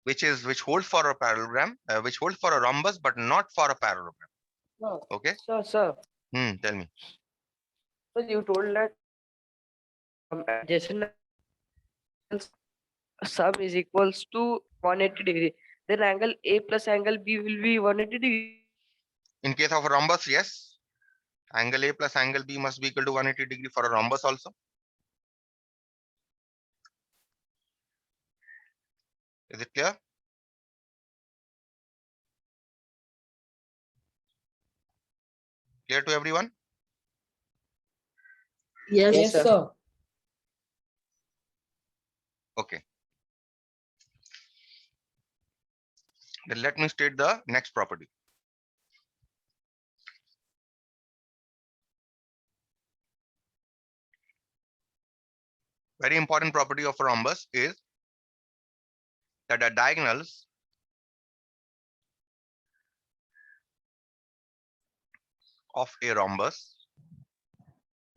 which holds for a parallelogram, which holds for a rhombus, but not for a parallelogram. No. Okay. Sir. Tell me. So you told that adjacent sum is equals to 180 degree. Then angle A plus angle B will be 180 degree. In case of a rhombus, yes. Angle A plus angle B must be equal to 180 degree for a rhombus also. Is it clear? Clear to everyone? Yes, sir. Okay. Then let me state the next property. Very important property of a rhombus is that the diagonals of a rhombus.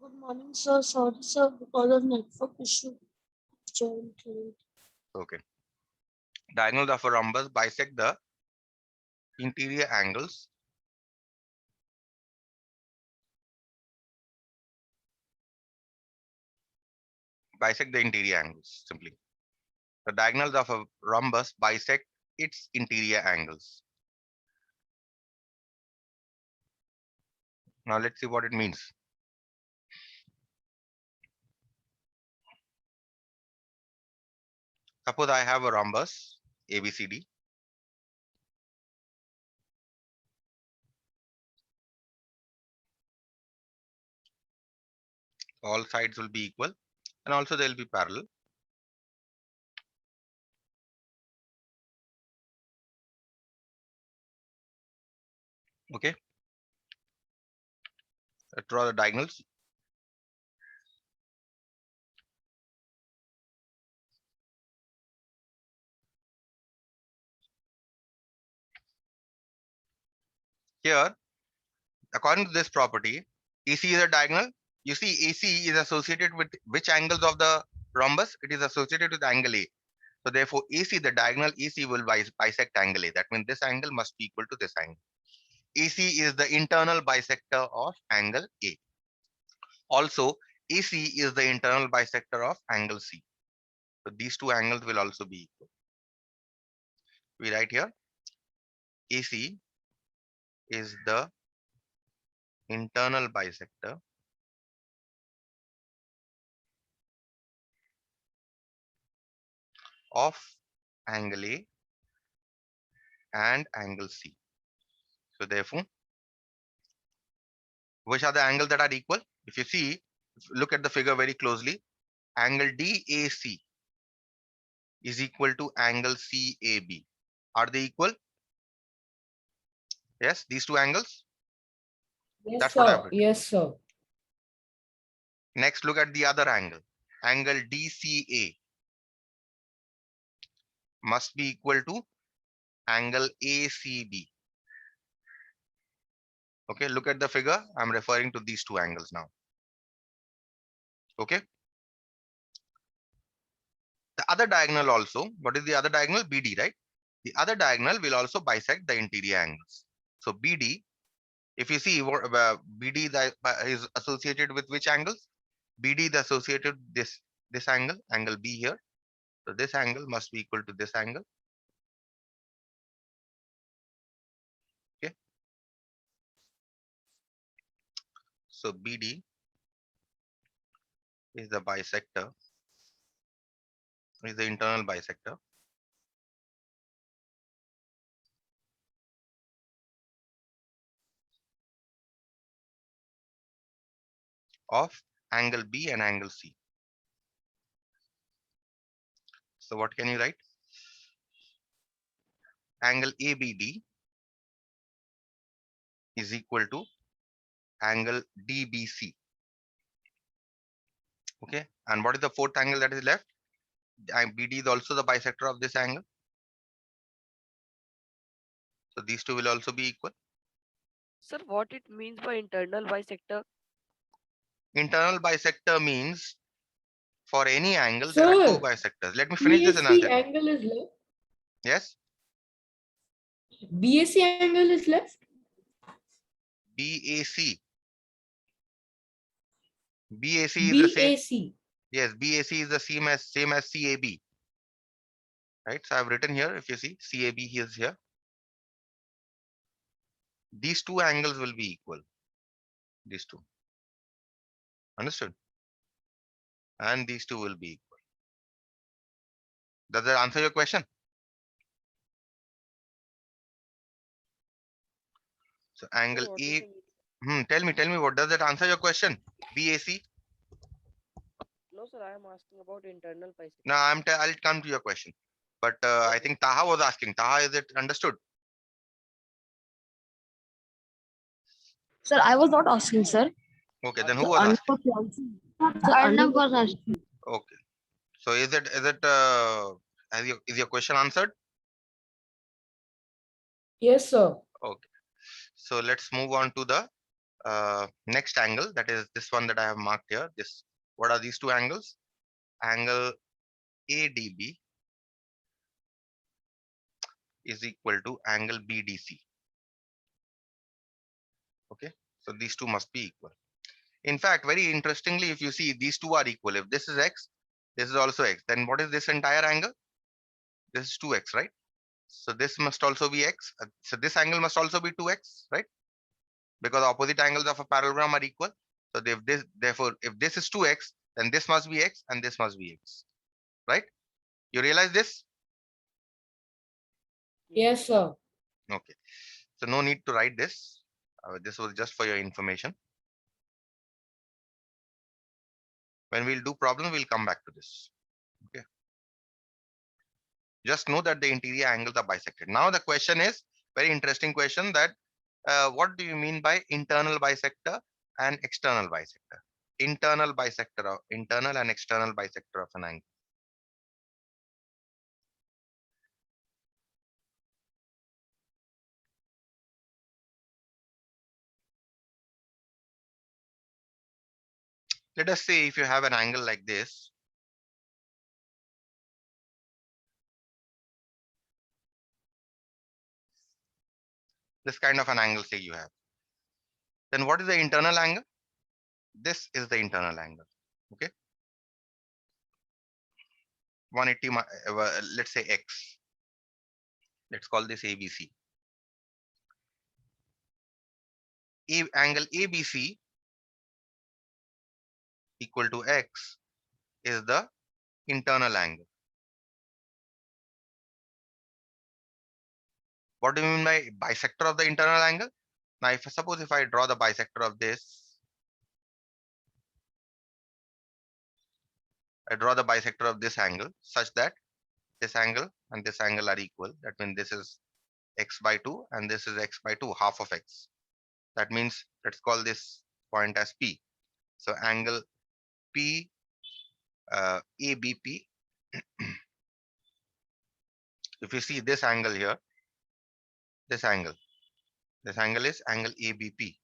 Good morning, sir. Sorry, sir, because of network issue. Okay. Diagonals of a rhombus bisect the interior angles simply. The diagonals of a rhombus bisect its interior angles. Now let's see what it means. Suppose I have a rhombus ABCD. All sides will be equal and also they will be parallel. Okay. Let's draw the diagonals. Here, according to this property, AC is a diagonal. You see, AC is associated with which angles of the rhombus? It is associated with angle A. So therefore, AC, the diagonal AC will bisect angle A. That means this angle must be equal to this angle. AC is the internal bisector of angle A. Also, AC is the internal bisector of angle C. So these two angles will also be equal. We write here, AC is the internal bisector of angle A and angle C. So therefore, which are the angles that are equal? If you see, look at the figure very closely. Angle DAC is equal to angle CAB. Are they equal? Yes, these two angles. Yes, That's what I've written. Yes, sir. Next, look at the other angle. Angle DCA must be equal to angle ACB. Okay, look at the figure. I'm referring to these two angles now. Okay. The other diagonal also, what is the other diagonal? BD, right? The other diagonal will also bisect the interior angles. So BD, if you see BD is associated with which angles? BD is associated with this angle, angle B here. So this angle must be equal to this angle. Okay. So BD is the bisector, is the internal bisector of angle B and angle C. So what can you write? Angle ABD is equal to angle DBC. Okay. And what is the fourth angle that is left? BD is also the bisector of this angle. So these two will also be equal. Sir, what it means by internal bisector? Internal bisector means for any angle, there are two Sir, bisectors. Let me finish this and I'll CAC tell you. angle is left. Yes, BAC angle is left. BAC. BAC is the same. BAC. Yes, BAC is the same as CAB. Right. So I've written here. If you see CAB is here. These two angles will be equal. These two. Understood? And these two will be equal. Does that answer your question? So angle What is A. the Tell me, what does that answer your question? BAC? No, sir, I am asking about internal bisector. No, I'll come to your question. But I Okay. think Taha was asking. Taha, is it understood? Sir, I was not asking, sir. Okay, then who The was Arnav asking? was asking. The Arnav was asking. Okay. So is it is your question answered? Yes, sir. Okay. So let's move on to the next angle. That is this one that I have marked here. This, what are these two angles? Angle ADB is equal to angle BDC. Okay. So these two must be equal. In fact, very interestingly, if you see these two are equal, if this is X, this is also X, then what is this entire angle? This is 2X, right? So this must also be X. So this angle must also be 2X, right? Because opposite angles of a parallelogram are equal. So therefore, if this is 2X, then this must be X and this must be X, right? You realize this? Yes, sir. Okay. So no need to write this. This was just for your information. When we'll do problem, we'll come back to this. Okay. Just know that the interior angles are bisected. Now the question is very interesting question, that what do you mean by internal bisector and external bisector? Internal and external bisector of an angle. Let us say if you have an angle like this, this kind of an angle, say you have, then what is the internal angle? This is the internal angle. Okay. 180, let's say X. Let's call this ABC. Angle ABC equal to X is the internal angle. What do you mean by bisector of the internal angle? Now, suppose if I draw the bisector of this, I draw the bisector of this angle such that this angle and this angle are equal. That means this is X by 2 and this is X by 2, half of X. That means let's call this point as P. So angle P, ABP. If you see this angle here, this angle is angle ABP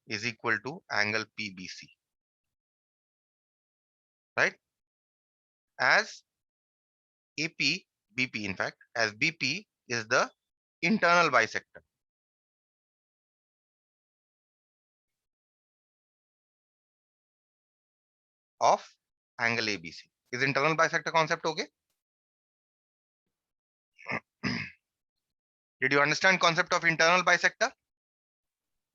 is equal to angle PBC, right? As AP, BP, in fact, as BP is the internal bisector. Of angle ABC. Is internal bisector concept okay? Did you understand concept of internal bisector?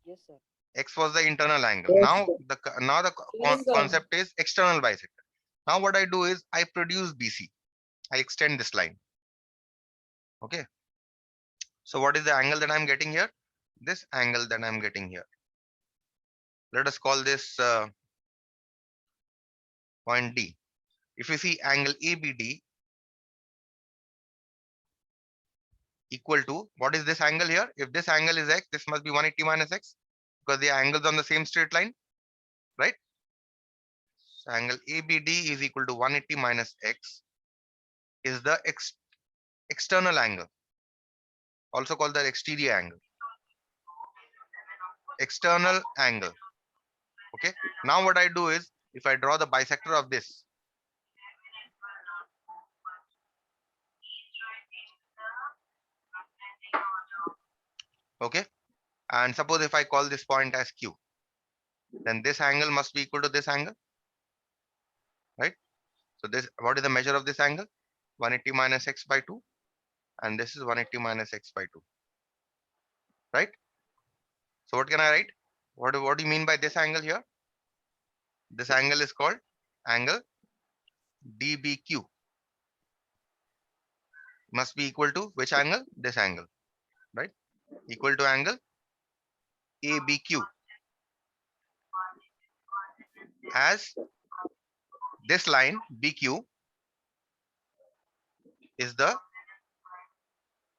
Yes, sir. X was the internal angle. Yes, Now sir. the Yes, sir. concept is external bisector. Now what I do is I produce BC. I extend this line. Okay. So what is the angle that I'm getting here? This angle that I'm getting here. Let us call this point D. If you see angle ABD equal to, what is this angle here? If this angle is X, this must be 180 minus X, because the angles on the same straight line, right? So angle ABD is equal to 180 minus X is the external angle, also called the exterior angle. External angle. Okay. Now what I do is, if I draw the bisector of this, Okay. And suppose if I call this point as Q, then this angle must be equal to this angle, right? So this, what is the measure of this angle? 180 minus x by 2, and this is 180 minus x by 2, right? So what can I write? What do you mean by this angle here? This angle is called angle DBQ. Must be equal to which angle? This angle, right? Equal to angle ABQ, as this line BQ is the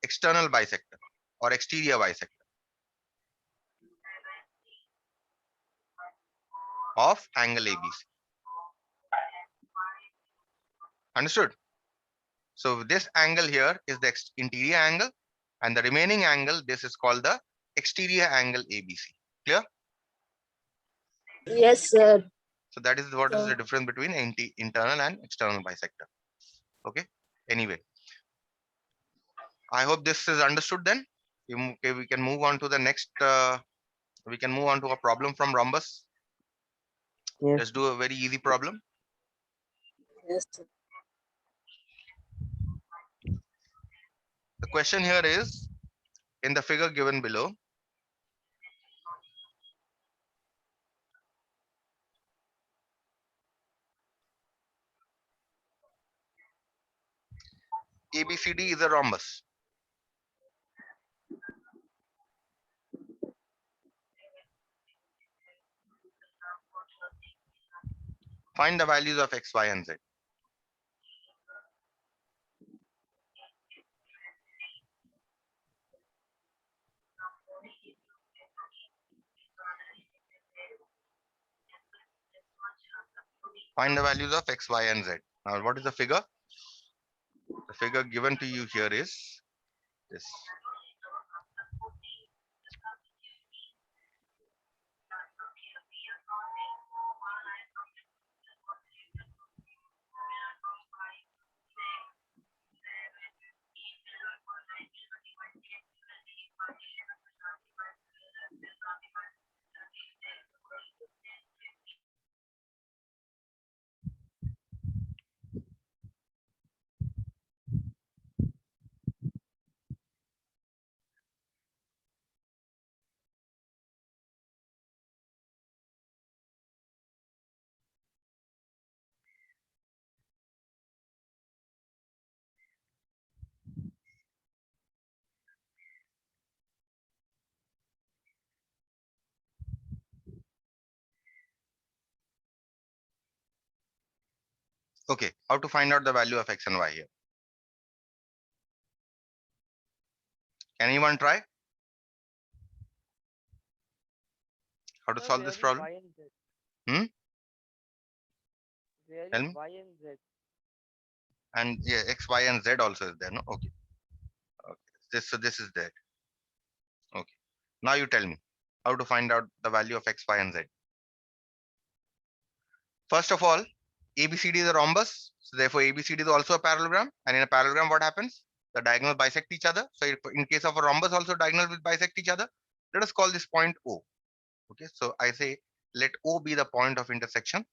external bisector or exterior bisector of angle ABC. Understood? So this angle here is the interior angle, and the remaining angle, this is called the exterior angle ABC. Clear? Yes, sir. So that is what is the difference between internal and external bisector. Okay. Anyway, I hope this is understood. Then okay, we can move on to the next. We can move on to a problem from rhombus. Yes. Let's do a very easy problem. Yes, sir. The question here is in the figure given below. ABCD is a rhombus. Find the values of x, y, and z. Find the values of x, y, and z. Now, what is the figure? The figure given to you here is this. Okay, how to find out the value of x and y here? Can anyone try? How to Sir, solve where this is problem? Y and Z? Hmm? Where Tell is me. Y and Z? And yeah, x, y, and z also is there, no? Okay. Okay. So this is there. Okay. Now you tell me how to find out the value of x, y, and z. First of all, ABCD is a rhombus. So therefore, ABCD is also a parallelogram. And in a parallelogram, what happens? The diagonals bisect each other. So in case of a rhombus, also diagonals will bisect each other. Let us call this point O. Okay. So I say let O be the point of intersection.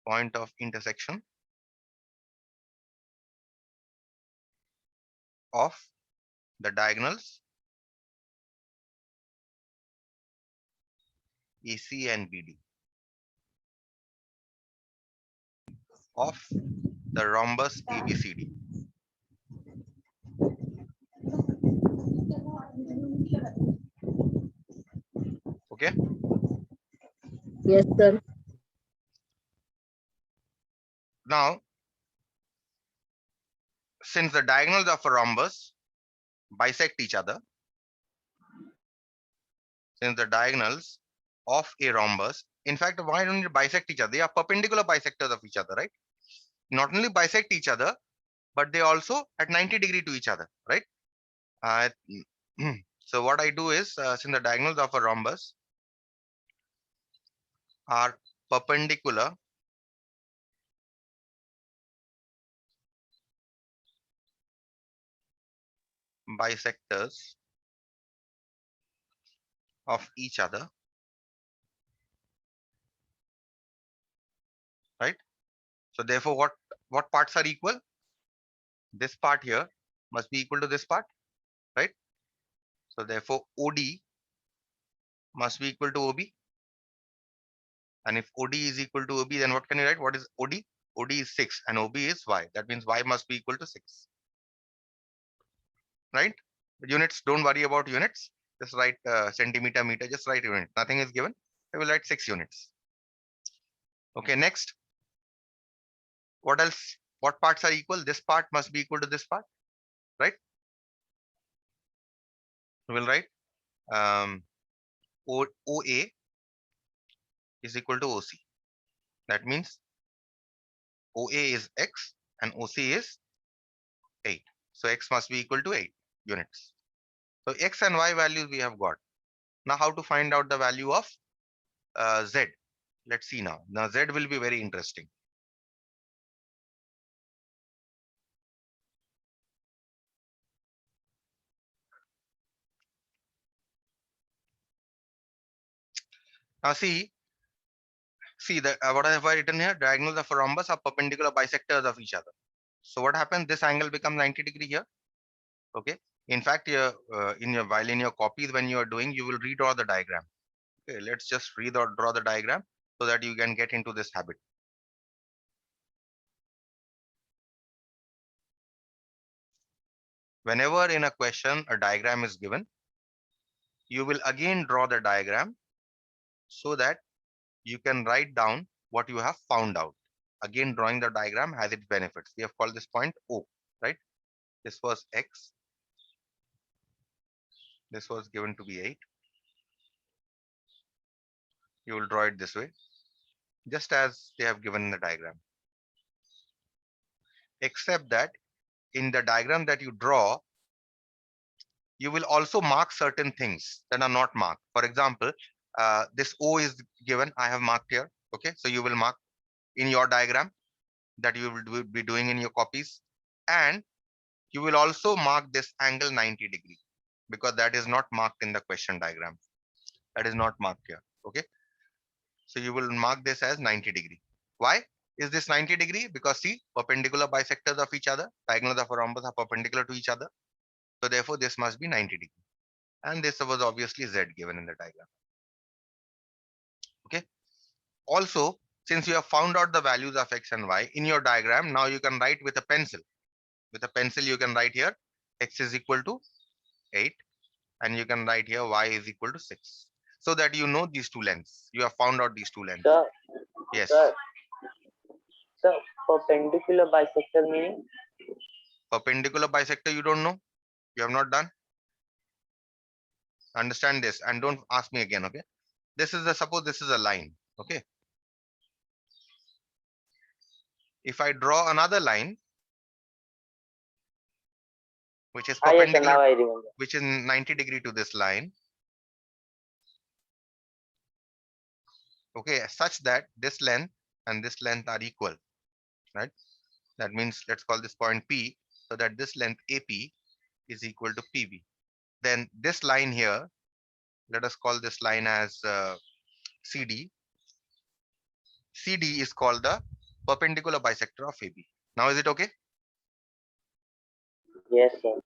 Point of intersection of the diagonals AC and BD of the rhombus ABCD. Okay. Yes, sir. Now, since the diagonals of a rhombus bisect each other, since the diagonals of a rhombus, in fact, why don't they bisect each other? They are perpendicular bisectors of each other, right? Not only bisect each other, but they also at 90 degrees to each other, right? Uh, so what I do is, since the diagonals of a rhombus are perpendicular bisectors of each other, right? So therefore, what parts are equal? This part here must be equal to this part, right? So therefore, OD must be equal to OB. And if OD is equal to OB, then what can you write? What is OD? OD is 6 and OB is Y. That means Y must be equal to 6, right? Units, don't worry about units. Just write centimeter, meter, just write unit. Nothing is given. I will write 6 units. Okay, next. What else? What parts are equal? This part must be equal to this part, right? We will write OA is equal to OC. That means OA is X and OC is 8. So X must be equal to 8 units. So X and Y values we have got. Now how to find out the value of Z? Let's see now. Now Z will be very interesting. Now see that what have I written here? Diagonals of a rhombus are perpendicular bisectors of each other. So what happens? This angle becomes 90 degree here. Okay. In fact, in your copies, when you are doing, you will redraw the diagram. Okay, let's just draw the diagram so that you can get into this habit. Whenever in a question a diagram is given, you will again draw the diagram so that you can write down what you have found out. Again, drawing the diagram has its benefits. We have called this point O, right? This was X. This was given to be 8. You will draw it this way, just as they have given in the diagram. Except that in the diagram that you draw, you will also mark certain things that are not marked. For example, this O is given, I have marked here. Okay, so you will mark in your diagram that you will be doing in your copies. And you will also mark this angle 90 degree because that is not marked in the question diagram. That is not marked here. Okay, so you will mark this as 90 degree. Why is this 90 degree? Because see, perpendicular bisectors of each other, diagonals of a rhombus are perpendicular to each other. So therefore, this must be 90 degree. And this was obviously Z given in the diagram. Okay. Also, since you have found out the values of X and Y in your diagram, now you can write with a pencil. With a pencil, you can write here X is equal to 8 and you can write here Y is equal to 6. So that you know these two lengths. You have found out these two lengths. Sir, Yes. sir, sir, perpendicular bisector meaning? Perpendicular bisector, you don't know? You have not done? Understand this and don't ask me again, okay? This is suppose this is a line, okay? If I draw another line, which is Yes, sir, perpendicular, now I remember. which is 90 degree to this line, okay, such that this length and this length are equal, right? That means let's call this point P, so that this length AP is equal to PB. Then this line here, let us call this line as CD. CD is called the perpendicular bisector of AB. Now is it okay? Yes, sir.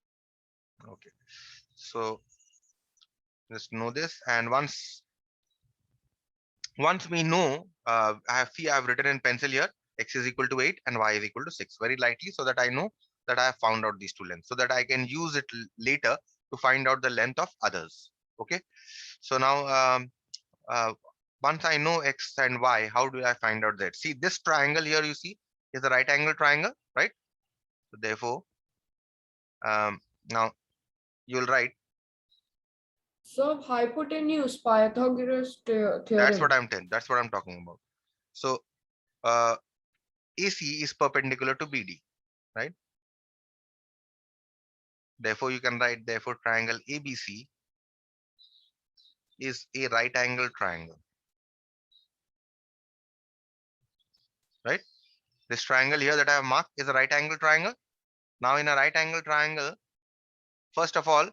Okay. So just know this, and once we know, I have written in pencil here, X is equal to 8 and Y is equal to 6 very lightly, so that I know that I have found out these two lengths, so that I can use it later to find out the length of others. Okay. So now once I know X and Y, how do I find out Z? See, this triangle here you see is a right angle triangle, right? So therefore, now you'll write. So hypotenuse Pythagoras theorem. That's what I'm telling. That's what I'm talking about. So AC is perpendicular to BD, right? Therefore, you can write, therefore, triangle ABC is a right angle triangle, right? This triangle here that I have marked is a right angle triangle. Now, in a right angle triangle, first of all,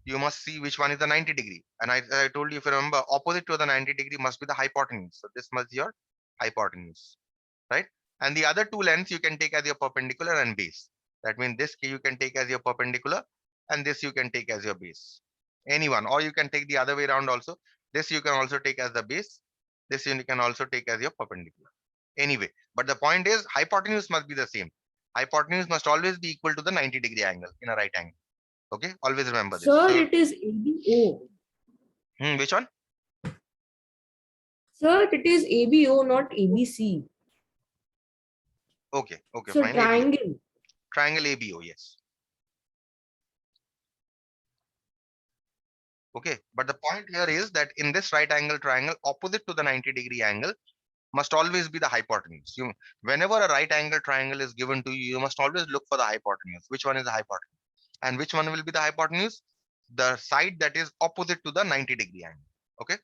you must see which one is the 90 degree. And I told you, if you remember, opposite to the 90 degree must be the hypotenuse. So this must be your hypotenuse, right? And the other two lengths you can take as your perpendicular and base. That means this you can take as your perpendicular and this you can take as your base. Anyone, or you can take the other way around also. This you can also take as the base. This you can also take as your perpendicular. Anyway, but the point is hypotenuse must be the same. Hypotenuse must always be equal to the 90 degree angle in a right angle. Okay, always remember this. Sir, So, it is ABO. which one? Sir, it is ABO, not ABC. Okay, So fine. ABO. triangle. Triangle ABO, yes. Okay, but the point here is that in this right angle triangle, opposite to the 90 degree angle must always be the hypotenuse. Whenever a right angle triangle is given to you, you must always look for the hypotenuse. Which one is the hypotenuse? And which one will be the hypotenuse? The side that is opposite to the 90 degree angle. Okay.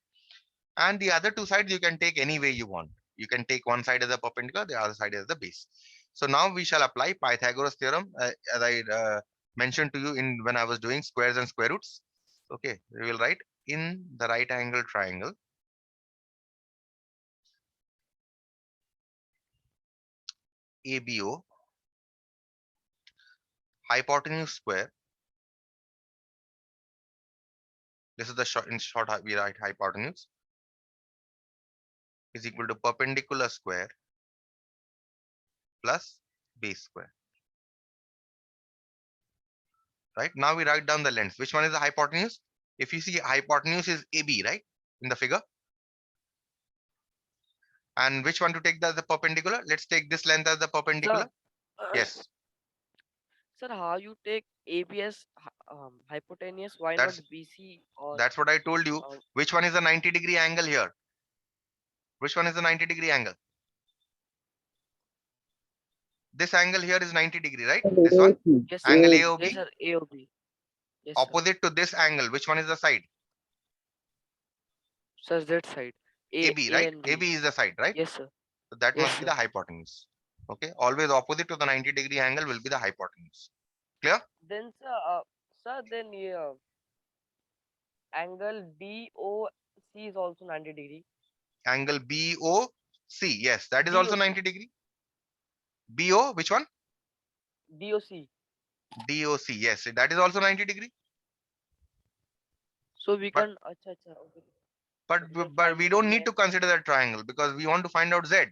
And the other two sides you can take any way you want. You can take one side as a perpendicular, the other side as the base. So now we shall apply Pythagoras theorem as I mentioned to you in when I was doing squares and square roots. Okay, we will write in the right angle triangle, ABO, hypotenuse square. This is the short, in short we write hypotenuse is equal to perpendicular square plus base square. Right, now we write down the length. Which one is the hypotenuse? If you see, hypotenuse is AB, right, in the figure. And which one to take as the perpendicular? Let's take this length as the perpendicular. Yes, Sir, how you take ABS hypotenuse? Why That's- not BC or that's what I told you. um, Which one is the 90 degree angle here? Which one is the 90 degree angle? This angle here is 90 degree, right? This one, yes, angle sir. AOB, Yes, sir. AOB. Yes, sir. opposite to this angle. Which one is the side? Sir, that side. AB, A right? and B. AB is the side, right? Yes, sir. So that Yes, must be sir. the hypotenuse. Okay, always opposite to the 90 degree angle will be the hypotenuse. Clear? Then, sir, then angle DOC is also 90 degree. Angle BOC, yes, that is also DOC. 90 degree. BO, which one? DOC. DOC, yes, that is also 90 degree. So we But- can. Acha, acha, okay. But Particular but we triangle don't need to length. consider that triangle because we want to find out Z.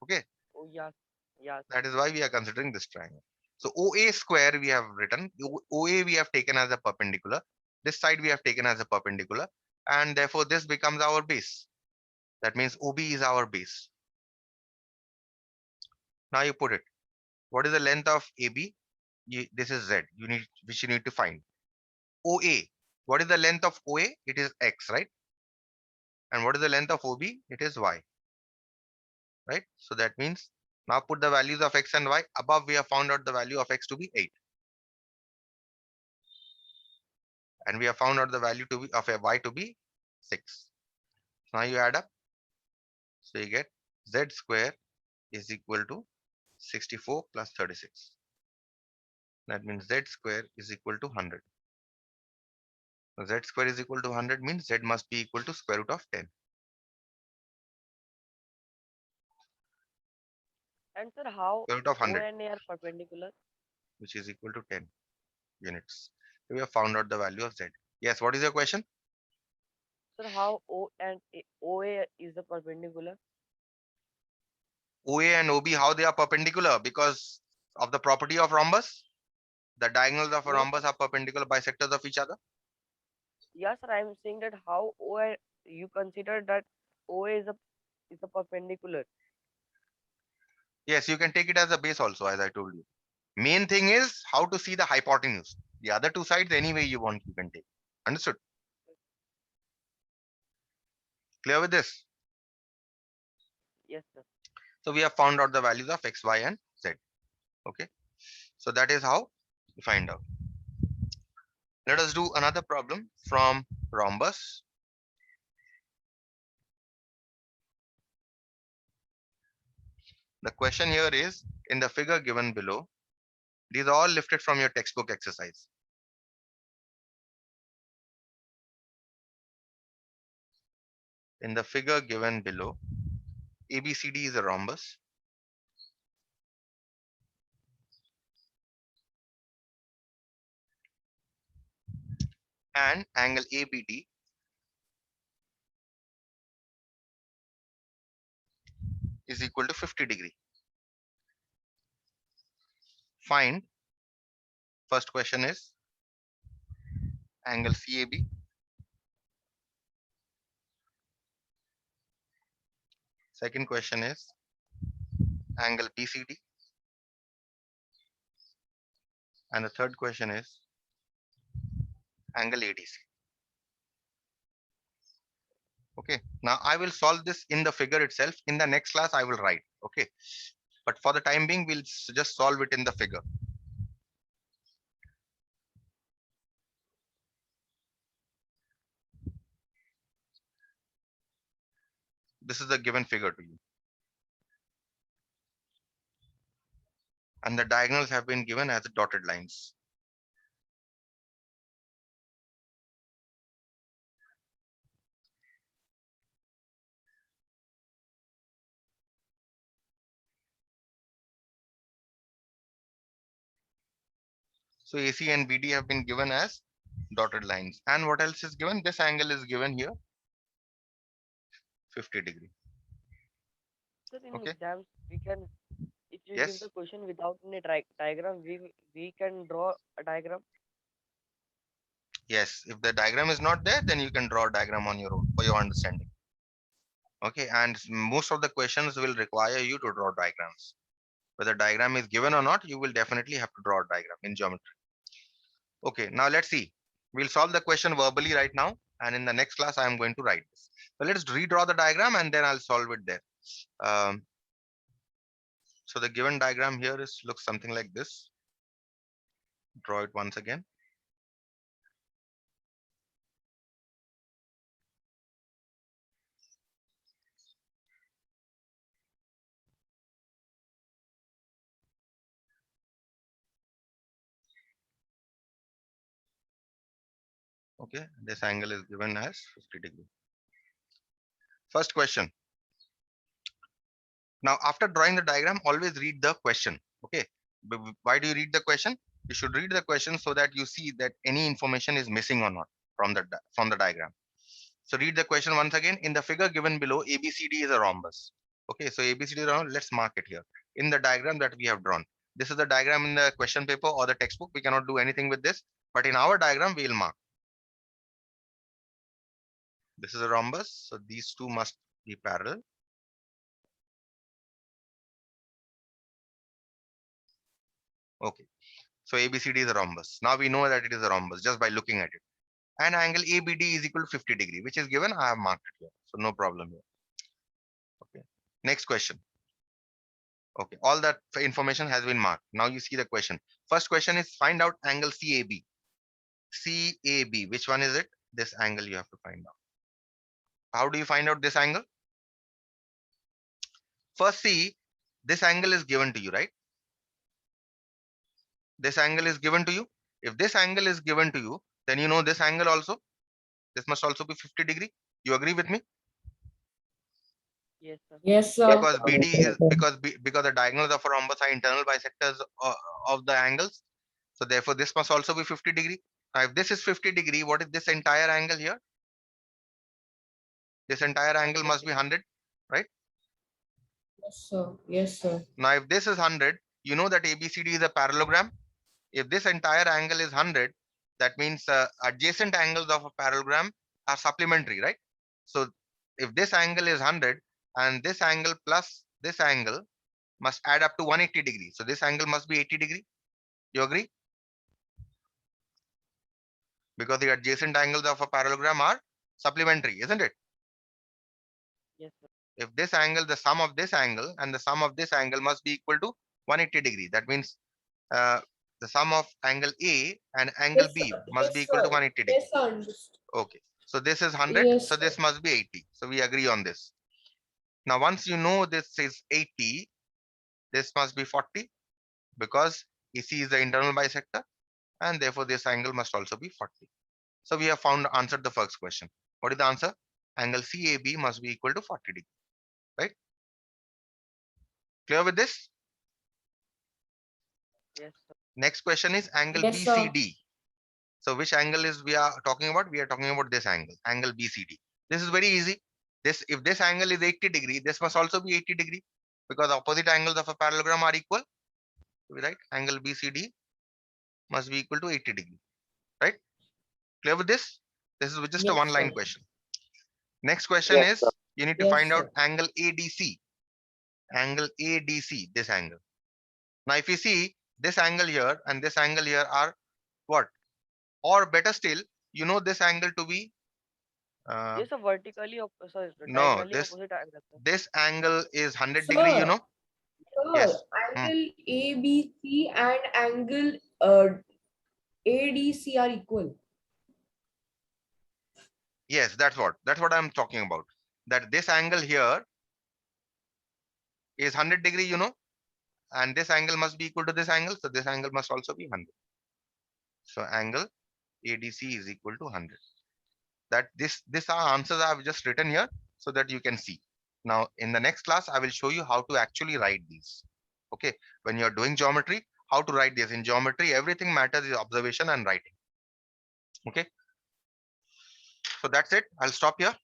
Okay, Oh, yeah. Yeah. that is why we are considering this triangle. So OA square we have written. OA we have taken as a perpendicular. This side we have taken as a perpendicular, and therefore this becomes our base. That means OB is our base. Now you put it. What is the length of AB? This is Z. Which you need to find. OA. What is the length of OA? It is X, right? And what is the length of OB? It is Y. Right? So that means now put the values of X and Y. Above we have found out the value of X to be 8. And we have found out the value to be of a Y to be 6. Now you add up. So you get Z square is equal to 64 plus 36. That means Z square is equal to 100. So Z square is equal to 100 means Z must be equal to square root of 10. And sir, how Square root of O 100, and A are perpendicular? which is equal to 10 units. We have found out the value of Z. Yes, what is your question? Sir, how OA is the perpendicular? OA and OB, how they are perpendicular? Because of the property of rhombus? The diagonals of a No, rhombus are perpendicular bisectors of each other? yes, sir. I'm saying that how OA you consider that OA is a perpendicular. Yes, you can take it as a base also, as I told you. Main thing is how to see the hypotenuse. The other two sides, any way you want, you can take. Understood? Clear with this? Yes, sir. So we have found out the values of X, Y, and Z. Okay. So that is how you find out. Let us do another problem from rhombus. The question here is in the figure given below. These are all lifted from your textbook exercise. In the figure given below, ABCD is a rhombus. And angle ABD is equal to 50 degree. Find, first question is angle CAB. Second question is angle BCD. And the third question is angle ADC. Okay, now I will solve this in the figure itself. In the next class, I will write. Okay, but for the time being, we'll just solve it in the figure. This is the given figure to you. And the diagonals have been given as dotted lines. So AC and BD have been given as dotted lines. And what else is given? This angle is given here, 50 degree. Sir, in Okay. exams, we can, if you Yes. give the question without any diagram, we can draw a diagram. Yes, if the diagram is not there, then you can draw a diagram on your own for your understanding. Okay, and most of the questions will require you to draw diagrams. Whether diagram is given or not, you will definitely have to draw a diagram in geometry. Okay, now let's see. We'll solve the question verbally right now, and in the next class, I am going to write this. So let's redraw the diagram and then I'll solve it there. So the given diagram here is looks something like this. Draw it once again. Okay, this angle is given as 50 degree. First question. Now, after drawing the diagram, always read the question. Okay, why do you read the question? You should read the question so that you see that any information is missing or not from the diagram. So read the question once again. In the figure given below, ABCD is a rhombus. Okay, so ABCD is a rhombus. Let's mark it here in the diagram that we have drawn. This is the diagram in the question paper or the textbook. We cannot do anything with this, but in our diagram, we will mark. This is a rhombus, so these two must be parallel. Okay, so ABCD is a rhombus. Now we know that it is a rhombus just by looking at it. And angle ABD is equal to 50 degree, which is given. I have marked it here, so no problem here. Okay, next question. Okay, all that information has been marked. Now you see the question. First question is find out angle CAB. CAB, which one is it? This angle you have to find out. How do you find out this angle? First, see, this angle is given to you, right? This angle is given to you. If this angle is given to you, then you know this angle also. This must also be 50 degree. You agree with me? Yes, sir. Yes, sir. Because BD is because the diagonals of a rhombus are internal bisectors of the angles. So therefore, this must also be 50 degree. Now, if this is 50 degree, what is this entire angle here? This entire angle must be 100, right? Yes, sir. Yes, sir. Now, if this is 100, you know that ABCD is a parallelogram. If this entire angle is 100, that means adjacent angles of a parallelogram are supplementary, right? So if this angle is 100 and this angle plus this angle must add up to 180 degrees. So this angle must be 80 degree. You agree? Because the adjacent angles of a parallelogram are supplementary, isn't it? Yes, sir. If this angle, the sum of this angle and the sum of this angle must be equal to 180 degree. That means the sum of angle A and angle Yes, B sir. must be Yes, equal to sir. 180 degree. Yes, sir. Understood. Okay. So this is 100. Yes, So this sir. must be 80. So we agree on this. Now, once you know this is 80, this must be 40 because AC is the internal bisector and therefore this angle must also be 40. So we have answered the first question. What is the answer? angle CAB must be equal to 40 degree, right? Clear with this? Yes, sir. Next question is angle Yes, sir. BCD. So which angle is we are talking about? We are talking about this angle BCD. This is very easy. If this angle is 80 degree, this must also be 80 degree because opposite angles of a parallelogram are equal. Right? Angle BCD must be equal to 80 degree. Right? Clear with this? This is just a Yes, one-line sir. question. Next question Yes, is sir. you need to Yes, find out sir. angle ADC. Angle ADC, this angle. Now, if you see this angle here and this angle here are what? Or better still, you know this angle to be Yes, sir. Vertically, sorry, no, diagonally opposite angle, sir. this angle is 100 degree, you Sir, know. sir, Yes. Hmm. angle ABC and angle ADC are equal. Yes, that's what I'm talking about. That this angle here is 100 degree, you know, and this angle must be equal to this angle, so this angle must also be 100. So angle ADC is equal to 100. That this are answers I have just written here so that you can see. Now in the next class I will show you how to actually write these. Okay, when you're doing geometry, how to write this. In geometry, everything matters is observation and writing. Okay, so that's it. I'll stop here.